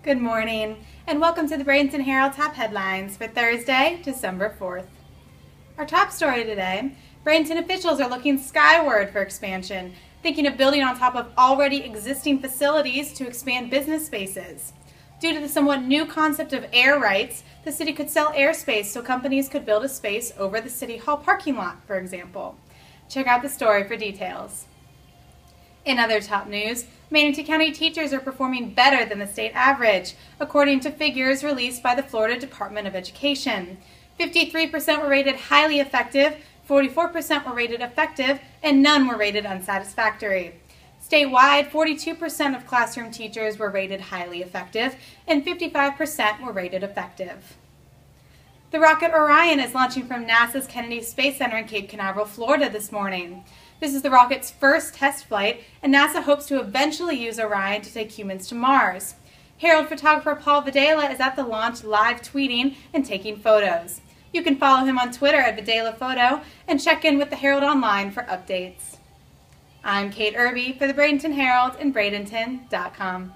Good morning, and welcome to the Bradenton Herald Top Headlines for Thursday, December 4th. Our top story today, Bradenton officials are looking skyward for expansion, thinking of building on top of already existing facilities to expand business spaces. Due to the somewhat new concept of air rights, the city could sell airspace so companies could build a space over the City Hall parking lot, for example. Check out the story for details. In other top news, Manatee County teachers are performing better than the state average, according to figures released by the Florida Department of Education. 53% were rated highly effective, 44% were rated effective, and none were rated unsatisfactory. Statewide, 42% of classroom teachers were rated highly effective, and 55% were rated effective. The rocket Orion is launching from NASA's Kennedy Space Center in Cape Canaveral, Florida this morning. This is the rocket's first test flight, and NASA hopes to eventually use Orion to take humans to Mars. Herald photographer Paul Videla is at the launch live tweeting and taking photos. You can follow him on Twitter at Videla Photo and check in with the Herald Online for updates. I'm Kate Irby for the Bradenton Herald and Bradenton.com.